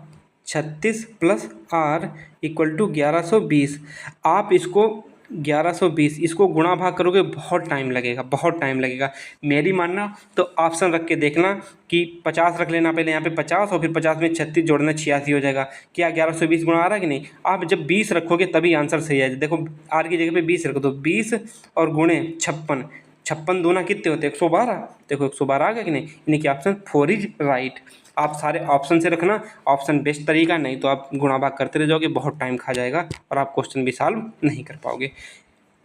36 plus R equal to 1120। आप इसको 1120 इसको गुणा भाग करोगे बहुत टाइम लगेगा। मेरी मानना तो ऑप्शन रख के देखना कि 50 रख लेना, पहले यहाँ पे 50 और फिर 50 में 36 जोड़ना 86 हो जाएगा। क्या 1120 गुणा आ रहा है कि नहीं, आप जब 20 रखोगे तभी आंसर सही है। देखो आर की जगह पे 20 रखो तो 20 और गुणे 56 दूना कितने होते हैं 112। देखो 112 आ गया कि नहीं, यानी कि ऑप्शन 4 इज राइट। आप सारे ऑप्शन से रखना, ऑप्शन बेस्ट तरीका, नहीं तो आप गुणा भाग करते रह जाओगे, बहुत टाइम खा जाएगा और आप क्वेश्चन भी सॉल्व नहीं कर पाओगे।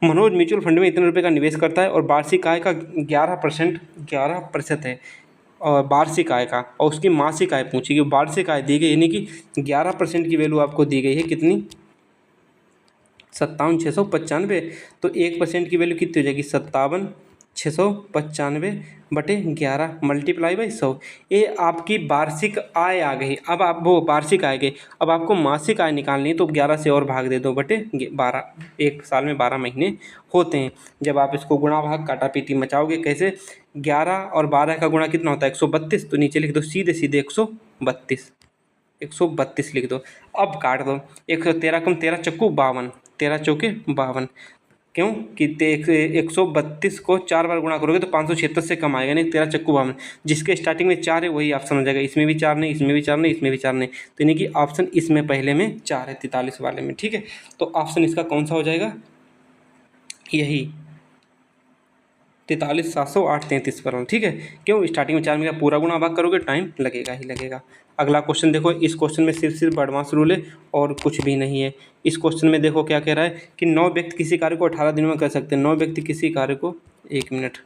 मनोज म्यूचुअल फंड में इतने रुपए का निवेश करता है और वार्षिक आय का 11% है और वार्षिक आय का, और उसकी मासिक आय पूछी कि वार्षिक आय दी गई यानी कि 11% की वैल्यू आपको दी गई है कितनी 57,695। तो 1% की वैल्यू कितनी हो जाएगी 57,695 बटे 11 मल्टीप्लाई बाई 100। ये आपकी वार्षिक आय आ गई। अब आप वो वार्षिक आय गई, अब आपको मासिक आय निकालनी है तो 11 से और भाग दे दो बटे 12। एक साल में 12 महीने होते हैं। जब आप इसको गुणा भाग काटा पीटी मचाओगे कैसे, 11 और 12 का गुणा कितना होता है 132, तो नीचे लिख दो सीधे 132 लिख दो। अब काट दो 113 कम 13 चक्कू 52, 13 चौके 52। क्यों कि 132 को 4 बार गुणा करोगे तो 576 से कम आएगा, नहीं 13 चक्कू 52। जिसके स्टार्टिंग में 4 है वही ऑप्शन हो जाएगा। इसमें भी 4 नहीं, इसमें भी 4 नहीं, इसमें भी 4 नहीं, तो यानी कि ऑप्शन इसमें पहले में 4 है 43 वाले में। ठीक है, तो ऑप्शन इसका कौन सा हो जाएगा, यही 43,708 पर। ठीक है, क्यों स्टार्टिंग में 4 मिला, पूरा गुणा भाग करोगे टाइम लगेगा ही लगेगा। अगला क्वेश्चन देखो, इस क्वेश्चन में सिर्फ एडवांस रूल है और कुछ भी नहीं है। इस क्वेश्चन में देखो क्या कह रहा है कि 9 व्यक्ति किसी कार्य को 18 दिनों में कर सकते हैं। 9 व्यक्ति किसी कार्य को, 1 मिनट,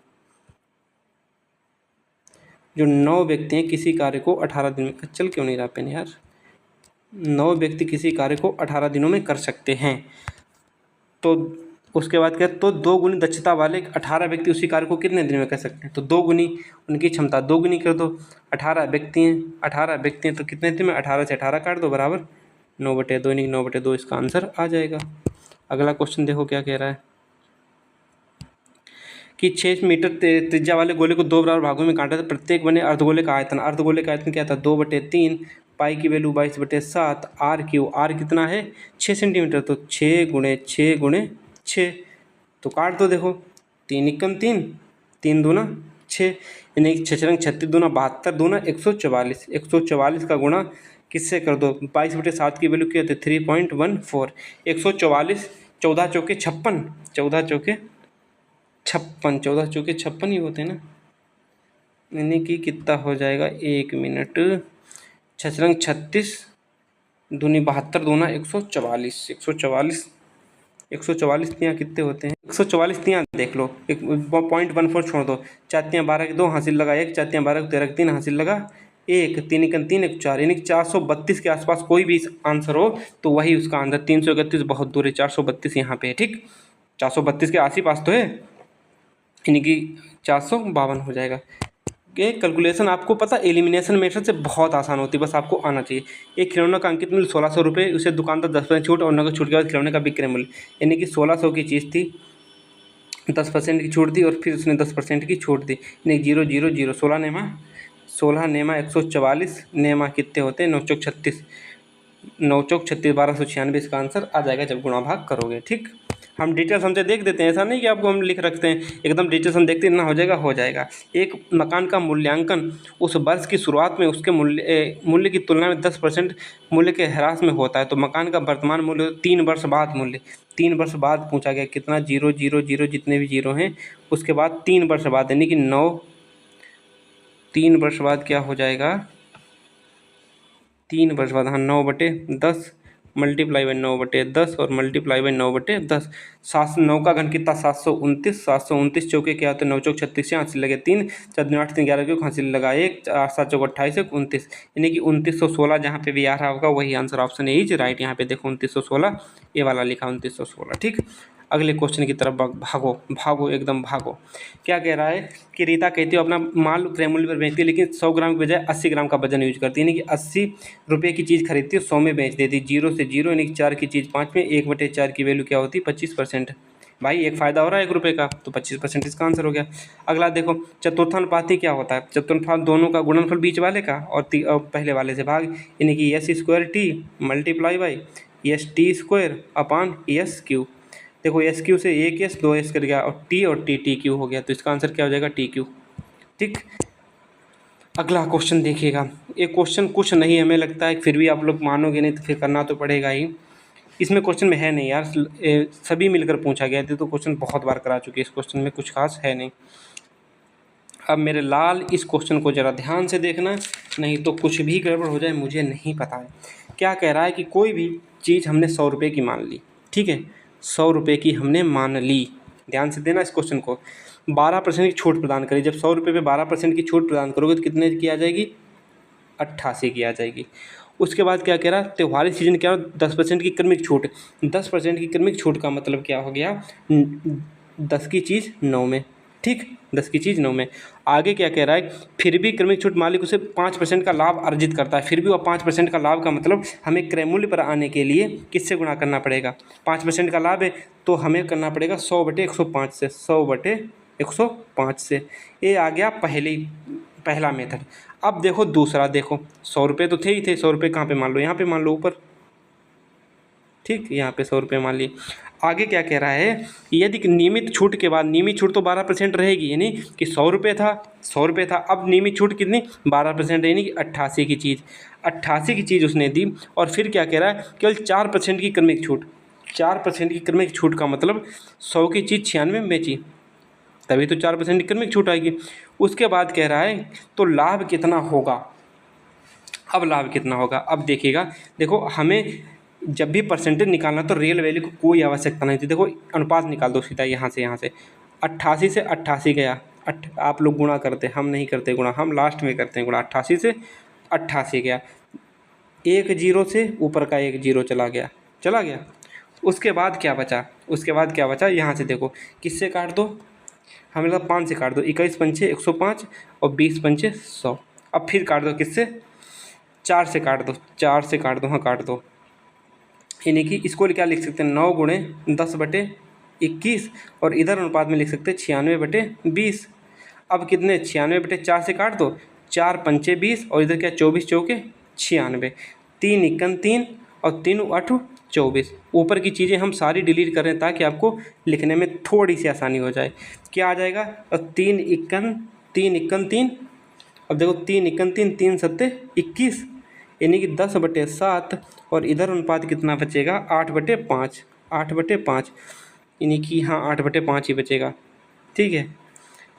जो 9 व्यक्ति हैं किसी कार्य को 18 दिन में, चल क्यों नहीं रहा पेन यार, 9 व्यक्ति किसी कार्य को 18 दिनों में कर सकते हैं। तो उसके बाद क्या, तो 2 गुनी दक्षता वाले 18 व्यक्ति उसी कार्य को कितने दिन में कर सकते हैं, तो 2 गुनी उनकी क्षमता 2 गुनी कर दो। 18 व्यक्ति हैं तो कितने दिन में, 18 से 18 काट दो बराबर 9/2, यानी 9/2 इसका आंसर आ जाएगा। अगला क्वेश्चन देखो क्या कह रहा है कि 6 मीटर त्रिज्या वाले गोले को 2 बराबर भागों में काटा था, प्रत्येक बने अर्धगोले का आयतन क्या था 2/3, पाई की वैल्यू 22/7, आर कितना है 6 सेंटीमीटर, तो 6 गुणे 6 गुणे 6, तो काट दो देखो 3 × 3, 3 दूना 6, यानी 6 × 36 दूना 72 दूना 144, 144 का गुणा किससे कर दो, 22/7 की वैल्यू क्या होती है 3.14, 144, 14 चौके 56, 14 चौके 56 ही होते हैं ना, यानी कि कितना हो जाएगा 1 मिनट, 6 × 36 दूनी 72 दूना 144, 144 तियाँ कितने होते हैं, 144 तियाँ देख लो, 0.14 छोड़ दो, 4 तियाँ 12 के 2 हासिल लगा 1, 4 तियाँ 12 के 13 के 3 हासिल लगा 1, 3 × 3 = 4, यानी 432 के आसपास कोई भी आंसर हो तो वही उसका आंसर, 331 बहुत दूर है, 432 यहाँ पे है, ठीक 432 के आस ही पास तो है, यानी कि 452 हो जाएगा। ये कैलकुलेशन आपको पता एलिमिनेशन मेथड से बहुत आसान होती है, बस आपको आना चाहिए। एक खिलौना का अंकित मूल्य 1600 रुपये, उसे दुकानदार 10% छूट और नगद छूट के बाद खिलौने का विक्रय मूल्य, यानी कि 1600 की चीज़ थी, 10% की छूट दी और फिर उसने 10% की छूट दी, यानी 0 0 0, 16 नेमा 144 नेमा कितने होते हैं 9 चौक 36, 9 चौक 36 1296 इसका आंसर आ जाएगा जब गुणा भाग करोगे, ठीक। हम डिटेल्स हमसे देख देते हैं, ऐसा नहीं कि आपको हम लिख रखते हैं, एकदम डिटेल्स हम देखते हैं ना, हो जाएगा। एक मकान का मूल्यांकन उस वर्ष की शुरुआत में उसके मूल्य की तुलना में 10% मूल्य के ह्रास में होता है, तो मकान का वर्तमान मूल्य 3 वर्ष बाद मूल्य, 3 वर्ष बाद पूछा गया कितना, 0 0 0 जितने भी जीरो हैं उसके बाद 3 वर्ष बाद, यानी कि 3 वर्ष बाद क्या हो जाएगा, 3 वर्ष बाद, हाँ 9/10 मल्टीप्लाई बाई 9/10 और मल्टीप्लाई बाई 9/10, 9 का घन कितना 729, 729 चौके क्या होते हैं 9 चौक 36 हासिल लगे 3, 4 दूनी 8 3 11 क्यों हासिल लगा 1, 8 7 चौक 28 29, यानी कि 2916 जहाँ पे भी आ रहा होगा वही answer, option A is right. यहाँ पे देखो 2916 ये वाला लिखा 2916, ठीक। अगले क्वेश्चन की तरफ भागो एकदम भागो। क्या कह रहा है कि रीता कहती है अपना माल क्रय मूल्य पर बेचती है, लेकिन 100 ग्राम के बजाय 80 ग्राम का वजन यूज करती है, यानी कि 80 रुपये की चीज़ खरीदती है 100 में बेच देती, 0 से 0, यानी कि 4 की चीज़ 5 में, 1/4 की वैल्यू क्या होती है 25%। भाई एक फ़ायदा हो रहा है 1 रुपये का, तो 25% इसका आंसर हो गया। अगला देखो चतुर्थानुपाती क्या होता है, चतुर्थानुपात दोनों का गुणनफल बीच वाले का और पहले वाले से भाग, यानी कि S² T multiply by ST² upon SQ। देखो SQ से 1 S 2 S कर गया और T TQ हो गया, तो इसका आंसर क्या हो जाएगा TQ, ठीक। अगला क्वेश्चन देखिएगा, ये क्वेश्चन कुछ नहीं हमें लगता है, फिर भी आप लोग मानोगे नहीं तो फिर करना तो पड़ेगा ही। इसमें क्वेश्चन में है नहीं यार, सभी मिलकर पूछा गया था, तो क्वेश्चन बहुत बार करा चुके, इस क्वेश्चन में कुछ खास है नहीं। अब मेरे लाल इस क्वेश्चन को ज़रा ध्यान से देखना, नहीं तो कुछ भी गड़बड़ हो जाए मुझे नहीं पता है। क्या कह रहा है कि कोई भी चीज़ हमने 100 रुपये की मान ली, ठीक है 100 रुपये की हमने मान ली, ध्यान से देना इस क्वेश्चन को, 12% की छूट प्रदान करी, जब 100 रुपये पे 12% की छूट प्रदान करोगे तो कितने की आ जाएगी 88 की आ जाएगी। उसके बाद क्या कह रहा है त्योहारी सीजन क्या, 10% की क्रमिक छूट, 10% की क्रमिक छूट का मतलब क्या हो गया 10 की चीज़ 9 में, ठीक 10 की चीज़ 9 में। आगे क्या कह रहा है, फिर भी क्रमिक छूट मालिक उसे 5% का लाभ अर्जित करता है, फिर भी वह 5% का लाभ का मतलब हमें क्रय मूल्य पर आने के लिए किससे गुणा करना पड़ेगा, 5% का लाभ है तो हमें करना पड़ेगा 100/105 से, 100/105 से। ये आ गया पहला मेथड। अब देखो दूसरा, देखो 100 रुपये तो थे ही थे, 100 रुपये कहाँ पे मान लो, यहाँ पे मान लो ऊपर, ठीक यहाँ पे 100 रुपये मान लिए। आगे क्या कह रहा है, यदि नियमित छूट के बाद, नियमित छूट तो 12% रहेगी, यानी कि 100 रुपये था, 100 रुपये था, अब नियमित छूट कितनी 12%, यानी कि 88 की चीज़, 88 की चीज़ उसने दी। और फिर क्या कह रहा है, केवल 4% की क्रमिक छूट, 4% की क्रमिक छूट का मतलब 100 की चीज़ 96 में बेची, तभी तो 4% की क्रमिक छूट आएगी। उसके बाद कह रहा है तो लाभ कितना होगा, अब लाभ कितना होगा, अब देखिएगा, देखो हमें जब भी परसेंटेज निकालना तो रियल वैल्यू को कोई आवश्यकता नहीं थी। देखो अनुपात निकाल दो सीधा यहाँ से 88 से 88 गया, आप लोग गुणा करते, हम नहीं करते गुणा, हम लास्ट में करते हैं गुणा। 88 से 88 गया, एक जीरो से ऊपर का एक जीरो चला गया। उसके बाद क्या बचा, यहाँ से देखो किससे काट दो, हमें लगा 5 से काट दो, 21 पंचे 105 और 20 पंचे 100। अब फिर काट दो किससे, 4 से काट दो, हाँ काट दो। यानी कि इसको क्या लिख सकते हैं, 9 गुणे 10/21, और इधर अनुपात में लिख सकते हैं 96/20। अब कितने, 96/4 से काट दो, 4 पंचे 20 और इधर क्या 24 चौके 96, 3 इक्कन 3 और 3 8 24। ऊपर की चीज़ें हम सारी डिलीट कर रहे हैं ताकि आपको लिखने में थोड़ी सी आसानी हो जाए। क्या आ जाएगा, और 3 इक्कन 3, अब देखो 3 इक्कन 3, 3 सत्ते 21, यानी कि 10/7, और इधर अनुपात कितना बचेगा, 8/5, 8/5, यानी कि हाँ 8/5 ही बचेगा। ठीक है,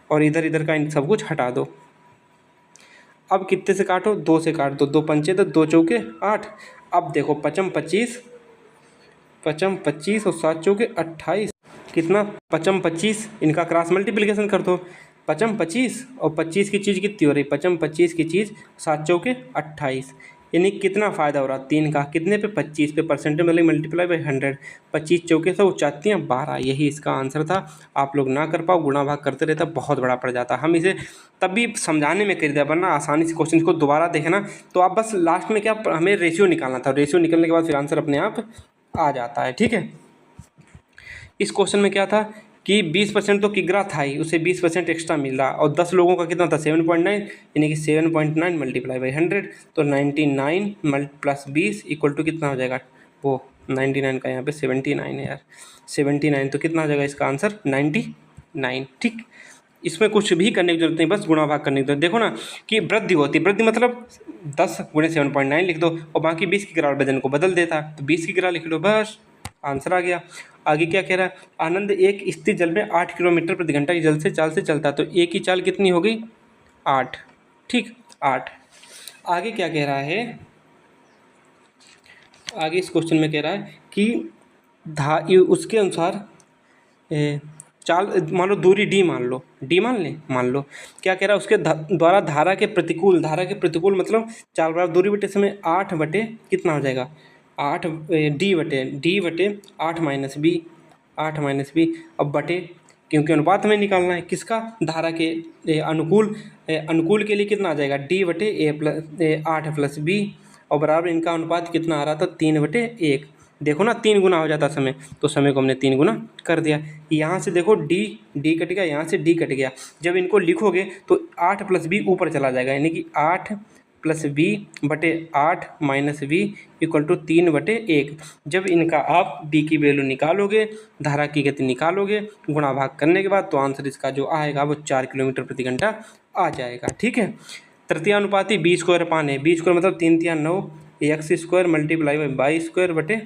और इधर का इन सब कुछ हटा दो। अब कितने से काटो, 2 से काट दो, 2 पंचे तो 2 चौके 8। अब देखो 5 25 और 7 चौके 28, कितना 5 25, इनका क्रॉस मल्टीप्लिकेशन कर दो, 5 25 और 25 की चीज़ कितनी हो रही, 5 25 की चीज़ 7 चौके 28, यानी कितना फ़ायदा हो रहा, 3 का कितने पे, 25 पे, परसेंटेज मतलब मल्टीप्लाई बाई 100, 25 चौके 100 चातियाँ 12, यही इसका आंसर था। आप लोग ना कर पाओ, गुणा भाग करते रहता बहुत बड़ा पड़ जाता। हम इसे तब भी समझाने में कर दिया, वरना आसानी से क्वेश्चन को दोबारा देखना तो आप बस लास्ट में क्या, हमें रेशियो निकालना था, रेशियो निकलने के बाद फिर आंसर अपने आप आ जाता है। ठीक है, इस क्वेश्चन में क्या था कि 20% तो किग्रा था ही, उसे 20% एक्स्ट्रा मिल रहा, और 10 लोगों का कितना था 7.9, यानी कि 7.9 मल्टीप्लाई बाई 100, तो 99 प्लस 20 इक्वल टू कितना हो जाएगा, वो 99 का यहाँ पे 79 है यार, 79, तो कितना हो जाएगा इसका आंसर 99। ठीक, इसमें कुछ भी करने की जरूरत नहीं, बस गुणा भाग करने की जरूरत। देखो ना कि वृद्धि होती है, वृद्धि मतलब 10 गुणे 7.9 लिख दो और बाकी 20 की ग्राम वजन को बदल देता, तो 20 की ग्राम लिख लो, बस आंसर आ गया। आगे क्या कह रहा है, आनंद एक स्थिर जल में 8 किलोमीटर प्रति घंटा की जल से चाल से चलता है, तो एक की चाल कितनी हो गई 8। ठीक, 8। आगे क्या कह रहा है, आगे इस क्वेश्चन में कह रहा है कि उसके अनुसार चाल, मान लो दूरी डी मान लो, डी मान लो क्या कह रहा है, उसके द्वारा धारा के प्रतिकूल मतलब चाल बराबर दूरी बटे समय 8 बटे कितना हो जाएगा 8 डी बटे 8 माइनस बी, 8 माइनस बी, अब बटे, क्योंकि अनुपात में निकालना है किसका, धारा के अनुकूल के लिए कितना आ जाएगा डी बटे 8 प्लस बी, और बराबर इनका अनुपात कितना आ रहा था 3/1। देखो ना 3 गुना हो जाता समय, तो समय को हमने 3 गुना कर दिया। यहाँ से देखो डी कट गया, यहाँ से डी कट गया, जब इनको लिखोगे तो 8 प्लस बी ऊपर चला जाएगा, यानी कि 8 प्लस बी बटे 8 माइनस बी इक्वल टू 3/1। जब इनका आप बी की वैल्यू निकालोगे, धारा की गति निकालोगे गुणा भाग करने के बाद, तो आंसर इसका जो आएगा वो 4 किलोमीटर प्रति घंटा आ जाएगा। ठीक है, तृतीयानुपाती बी स्क्वायर पान है, बी स्क्वायर मतलब 3 3 9, x square multiply by by square बटे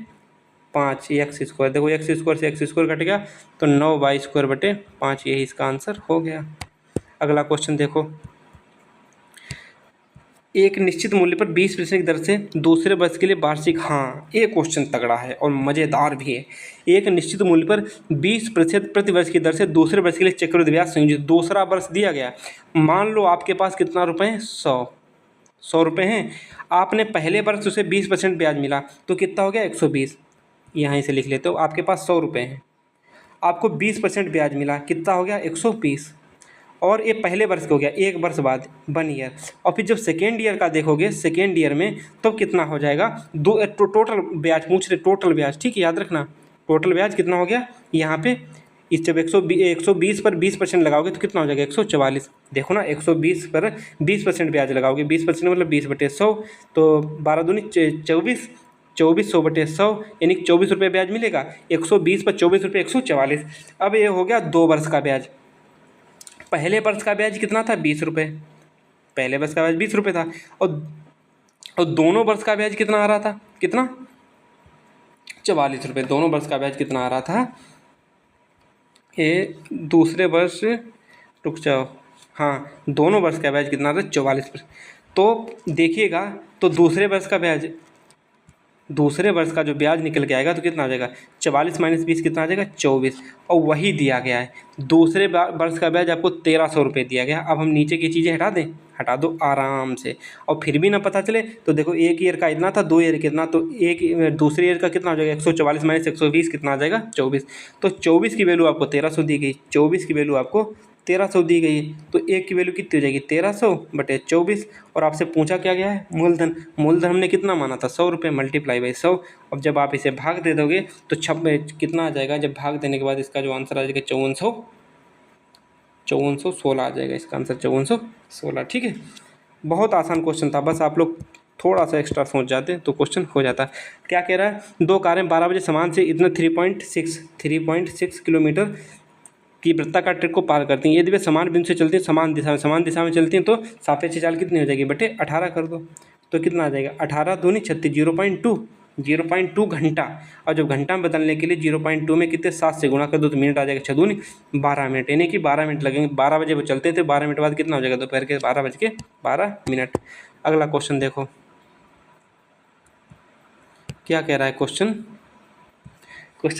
5 एक्स स्क्वायर, देखो एक्स स्क्वायर से एक्स स्क्वायर कट गया तो 9 वाई स्क्वायर बटे 5, यही इसका आंसर हो गया। अगला क्वेश्चन देखो, एक निश्चित मूल्य पर 20% की दर से दूसरे वर्ष के लिए वार्षिक, हाँ ये क्वेश्चन तगड़ा है और मज़ेदार भी है। एक निश्चित मूल्य पर 20% प्रति वर्ष की दर से दूसरे वर्ष के लिए चक्रवृद्धि ब्याज संयोजित, दूसरा वर्ष दिया गया, मान लो आपके पास कितना रुपए हैं 100 रुपये हैं, आपने पहले वर्ष उसे 20% ब्याज मिला तो कितना हो गया 120, यहाँ से लिख लेते हो, आपके पास 100 रुपये हैं, आपको 20% ब्याज मिला, कितना हो गया 120, और ये पहले वर्ष का हो गया, एक वर्ष बाद 1 ईयर, और फिर जब सेकेंड ईयर का देखोगे, सेकेंड ईयर में तो कितना हो जाएगा टोटल ब्याज पूछ रहे, टोटल ब्याज, ठीक है याद रखना, टोटल ब्याज कितना हो गया यहाँ पे, इस जब 120 पर 20% लगाओगे तो कितना हो जाएगा 144। देखो ना 120 पर 20% ब्याज लगाओगे, 20% मतलब 20/100, तो 12 दूनी 24, 2400 बटे 100, यानी 24 रुपये ब्याज मिलेगा, 120 पर 24 रुपये 144। अब ये हो गया 2 वर्ष का ब्याज, पहले वर्ष का ब्याज कितना था 20 रुपये, पहले वर्ष का ब्याज 20 रुपये था, और दोनों वर्ष का ब्याज कितना आ रहा था, कितना 44 रुपये, दोनों वर्ष का ब्याज कितना आ रहा था, ये दूसरे वर्ष, रुक जाओ, हाँ दोनों वर्ष का ब्याज कितना आ रहा है 44%। तो देखिएगा तो दूसरे वर्ष का ब्याज दूसरे वर्ष का जो ब्याज निकल के आएगा तो कितना आ जाएगा 44 माइनस 20 कितना आ जाएगा 24। और वही दिया गया है, दूसरे वर्ष का ब्याज आपको 1300 रुपये दिया गया। अब हम नीचे की चीज़ें हटा दें, हटा दो आराम से। और फिर भी ना पता चले तो देखो एक ईयर का इतना था, 2 ईयर कितना, तो दूसरे ईयर का कितना हो जाएगा 144 माइनस 120 कितना आ जाएगा 24। तो 24 की वैल्यू आपको 1300 दी गई, 24 की वैल्यू आपको 1300 दी गई है। तो एक की वैल्यू कितनी हो जाएगी 1300 बटे 24। और आपसे पूछा क्या गया है मूलधन, मूलधन हमने कितना माना था 100 रुपये मल्टीप्लाई बाई 100। अब जब आप इसे भाग दे दोगे तो कितना आ जाएगा, जब भाग देने के बाद इसका जो आंसर आ जाएगा 5416 आ जाएगा इसका आंसर 5416। ठीक है, बहुत आसान क्वेश्चन था, बस आप लोग थोड़ा सा एक्स्ट्रा सोच जाते तो क्वेश्चन हो जाता। क्या कह रहा है, 2 कारें 12 बजे समान से इतना 3.6 किलोमीटर की वृत्ताकार ट्रैक को पार करती हैं। यदि वे समान बिंदु से चलती हैं, समान दिशा में चलती हैं तो सापेक्ष चाल कितनी हो जाएगी बटे 18 कर दो। तो कितना आ जाएगा 18 दूनी 36, 0.2 घंटा। और जब घंटा में बदलने के लिए 0.2 में कितने 7 से गुणा कर दो तो मिनट आ जाएगा 6 दूनी 12 मिनट, यानी कि 12 मिनट लगेंगे। 12 बजे वो चलते थे, 12 मिनट बाद कितना हो जाएगा दोपहर के 12:12। अगला क्वेश्चन देखो क्या कह रहा है क्वेश्चन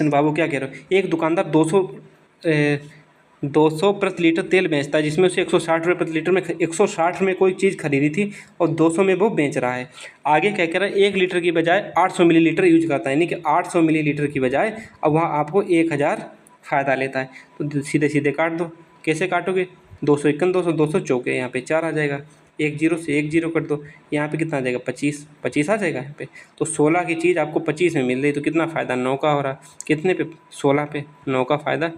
बाबू क्या कह रहे हो। एक दुकानदार 200 प्रति लीटर तेल बेचता है, जिसमें उसे 160 रुपये प्रति लीटर में 160 में कोई चीज़ खरीदी थी और 200 में वो बेच रहा है। आगे क्या कह रहा है, 1 लीटर की बजाय 800 मिलीलीटर यूज करता है, यानी कि 800 मिलीलीटर की बजाय अब वहाँ आपको 1000 फ़ायदा लेता है। तो सीधे सीधे काट दो। कैसे काटोगे, 251 200 चौके यहाँ पे 4 आ जाएगा, 1 0 से 1 0 कर दो, यहाँ पे कितना आ जाएगा 25 आ जाएगा यहाँ पे। तो 16 की चीज़ आपको 25 में मिल रही, तो कितना फ़ायदा 9 का हो रहा। कितने पे 16 पे 9 का फ़ायदा,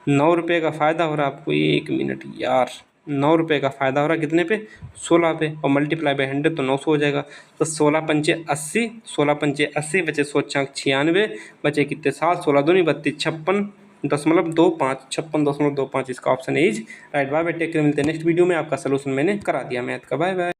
9 रुपये का फ़ायदा हो रहा आपको। 1 मिनट यार, 9 रुपये का फ़ायदा हो रहा कितने पे 16 पे, और मल्टीप्लाई बाई 100 तो 900 हो जाएगा। तो 16 पंचे 80, 16 पंचे 80 बचे 96 बचे कितने 7, 16 दूनी 32, 56.25, 56.25 इसका option is right. Bye bye, take care, मिलते हैं नेक्स्ट वीडियो में। आपका सलूशन मैंने करा दिया मैथ का। Bye bye.